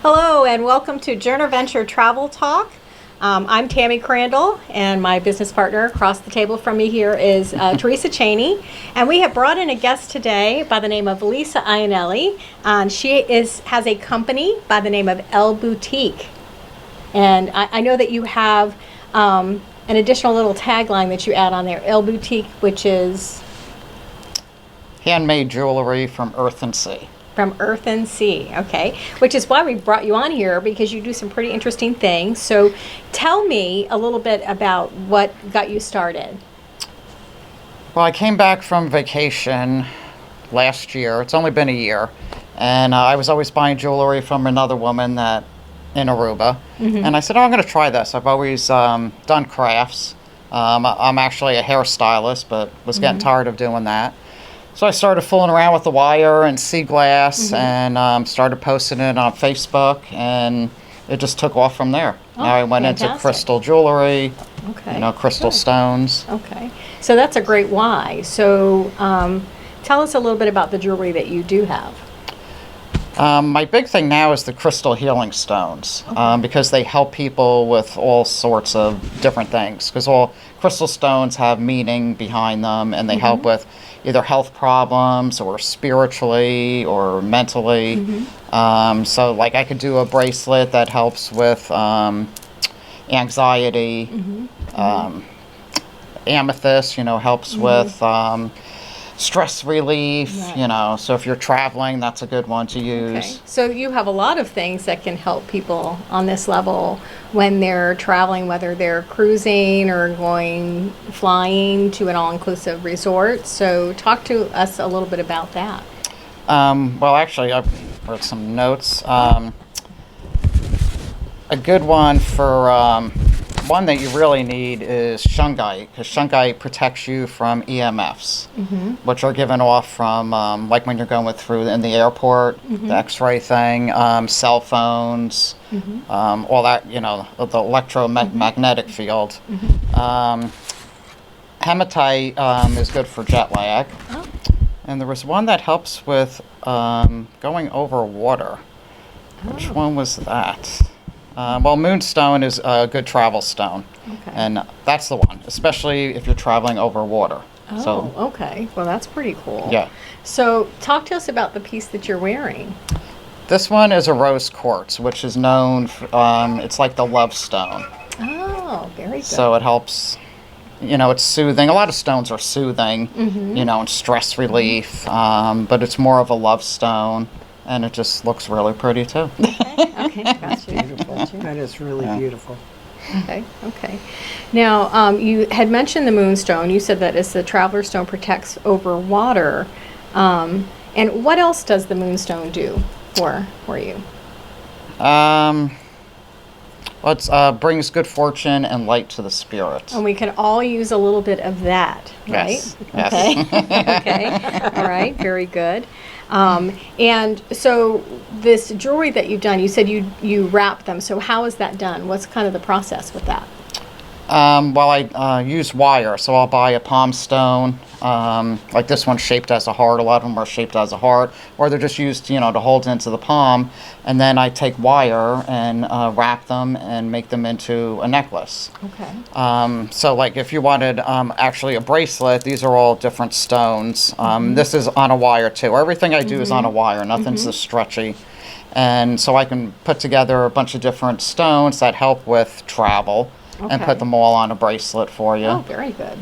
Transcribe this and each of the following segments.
Hello and welcome to Journaventure Travel Talk. I'm Tammy Crandall, and my business partner across the table from me here is Teresa Cheney. And we have brought in a guest today by the name of Lisa Ionelli. And she has a company by the name of Elle Boutique. And I know that you have an additional little tagline that you add on there, Elle Boutique, which is handmade jewelry from Earth and Sea. From Earth and Sea, okay. Which is why we brought you on here, because you do some pretty interesting things. So tell me a little bit about what got you started. Well, I came back from vacation last year. It's only been a year. And I was always buying jewelry from another woman in Aruba. Mm-hmm. And I said, I'm going to try this. I've always done crafts. I'm actually a hairstylist, but was getting tired of doing that. So I started fooling around with the wire and sea glass and started posting it on Facebook, and it just took off from there. Now I went into crystal jewelry, crystal stones. Okay. So that's a great why. So tell us a little bit about the jewelry that you do have. My big thing now is the crystal healing stones, because they help people with all sorts of different things, because all crystal stones have meaning behind them, and they help with either health problems or spiritually or mentally. So like I could do a bracelet that helps with anxiety. Amethyst, helps with stress relief, so if you're traveling, that's a good one to use. Okay. So you have a lot of things that can help people on this level when they're traveling, whether they're cruising or flying to an all-inclusive resort. So talk to us a little bit about that. Well, actually, I wrote some notes. A good one for one that you really need is shungite, because shungite protects you from EMFs, which are given off from, like when you're going through in the airport, the X-ray thing, cell phones, all that, the electromagnetic field. Hematite is good for jet lag. And there was one that helps with going over water. Which one was that? Well, moonstone is a good travel stone, and that's the one, especially if you're traveling over water. Okay. Well, that's pretty cool. Yeah. So talk to us about the piece that you're wearing. This one is a rose quartz, which is known, it's like the love stone. Oh, very good. So it helps, it's soothing. A lot of stones are soothing, and stress relief, but it's more of a love stone. And it just looks really pretty, too. Okay, gotcha. Beautiful. That is really beautiful. Okay. Now, you had mentioned the moonstone. You said that it's the traveler stone, protects over water. And what else does the moonstone do for you? Well, it brings good fortune and light to the spirit. And we can all use a little bit of that, right? Yes. Okay. Okay. All right. Very good. And so this jewelry that you've done, you said you wrap them. So how is that done? What's kind of the process with that? Well, I use wire, so I'll buy a palm stone, like this one's shaped as a heart. A lot of them are shaped as a heart, or they're just used, to hold into the palm. And then I take wire and wrap them and make them into a necklace. Okay. So like if you wanted actually a bracelet, these are all different stones. This is on a wire too. Everything I do is on a wire. Nothing's this stretchy. And so I can put together a bunch of different stones that help with travel. And put them all on a bracelet for you. Oh, very good.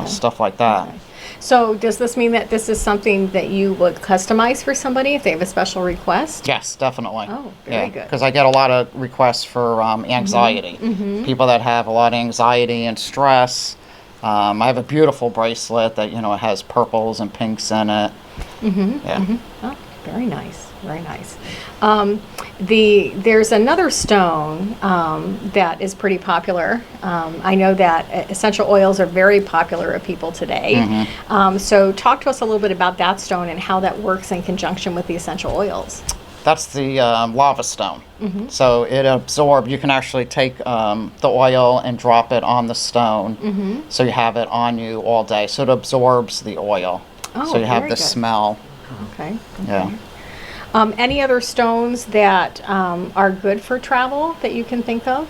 Stuff like that. Okay. So does this mean that this is something that you would customize for somebody if they have a special request? Yes, definitely. Oh, very good. Because I get a lot of requests for anxiety. People that have a lot of anxiety and stress. I have a beautiful bracelet that, it has purples and pinks in it. Oh, very nice. Very nice. There's another stone that is pretty popular. I know that essential oils are very popular with people today. So talk to us a little bit about that stone and how that works in conjunction with the essential oils. That's the lava stone. So it absorbs, you can actually take the oil and drop it on the stone. So you have it on you all day. So it absorbs the oil. So you have the smell. Okay. Yeah. Any other stones that are good for travel that you can think of?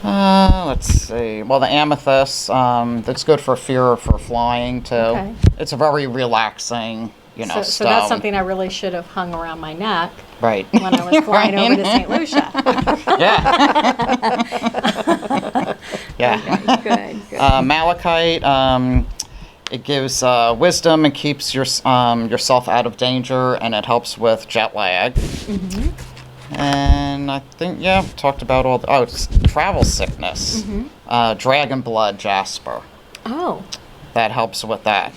Let's see. Well, the amethyst, that's good for fear for flying too. Okay. It's a very relaxing, So stone. that's something I really should have hung around my neck Right. when I was flying Right. over to St. Lucia. Yeah. Good. Malachite, it gives wisdom and keeps yourself out of danger, and it helps with jet lag. Mm-hmm. And I think, talked about all it's travel sickness. Dragon blood jasper. Oh, That helps with that.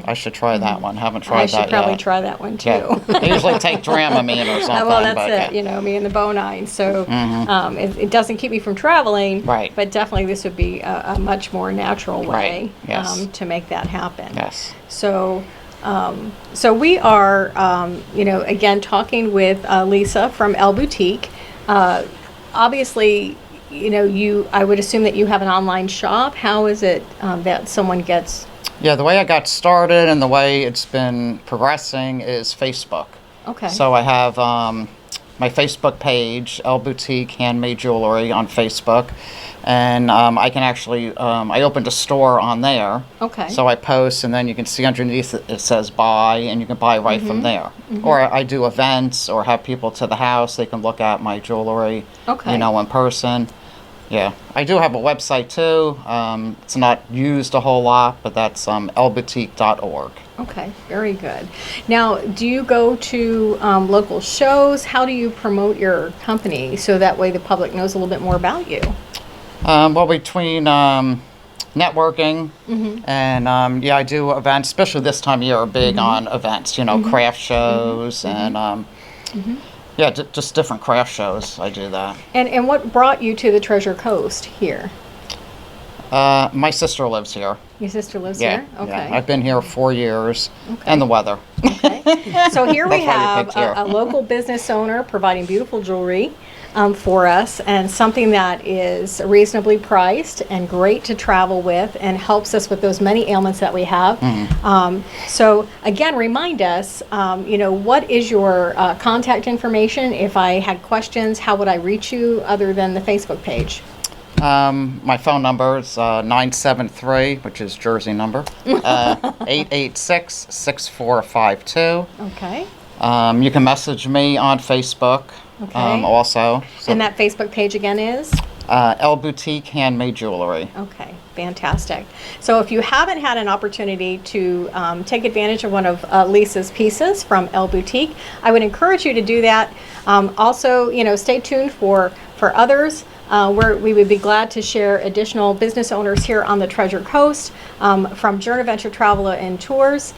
I should try that one. Haven't tried I that should probably yet. try that one too. Yeah. I usually take Dramamine or something. Well, that's but it, me and the bonine. So it doesn't keep me from traveling, Right. but definitely this would be a much more natural way Right, yes. to make that happen. Yes. So, so we are, again, talking with Lisa from Elle Boutique. Obviously, I would assume that you have an online shop. How is it that someone gets? Yeah, the way I got started and the way it's been progressing is Facebook. Okay. So I have my Facebook page, Elle Boutique Handmade Jewelry on Facebook. And I can actually, I opened a store on there. Okay. So I post, and then you can see underneath it says buy, and you can buy right from there. Or I do events or have people to the house. They can look at my jewelry, Okay. in person. Yeah. I do have a website too. It's not used a whole lot, but that's elleboutique.org. Okay, very good. Now, do you go to local shows? How do you promote your company so that way the public knows a little bit more about you? Well, between networking and I do events, especially this time of year, big on events. Craft shows and just different craft shows. I do that. And what brought you to the Treasure Coast here? My sister lives here. Your sister lives Yeah, here? Okay. yeah. I've been here 4 years, Okay. and the weather. Okay. So here we That's why we have picked here. a local business owner providing beautiful jewelry for us, and something that is reasonably priced and great to travel with and helps us with those many ailments that we have. So again, remind us, what is your contact information? If I had questions, how would I reach you other than the Facebook page? My phone number is 973, which is Jersey number, 886-6452. Okay. You can message me on Facebook Okay. also. So, And that Facebook page again is? Elle Boutique Handmade Jewelry. Okay, fantastic. So if you haven't had an opportunity to take advantage of one of Lisa's pieces from Elle Boutique, I would encourage you to do that. Also, stay tuned for others. We would be glad to share additional business owners here on the Treasure Coast. From Journaventure Travel and Tours,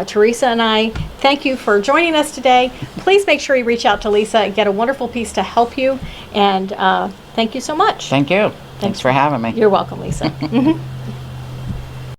Teresa and I, thank you for joining us today. Please make sure you reach out to Lisa and get a wonderful piece to help you. And thank you so much. Thank you. Thanks for having me. You're welcome, Lisa.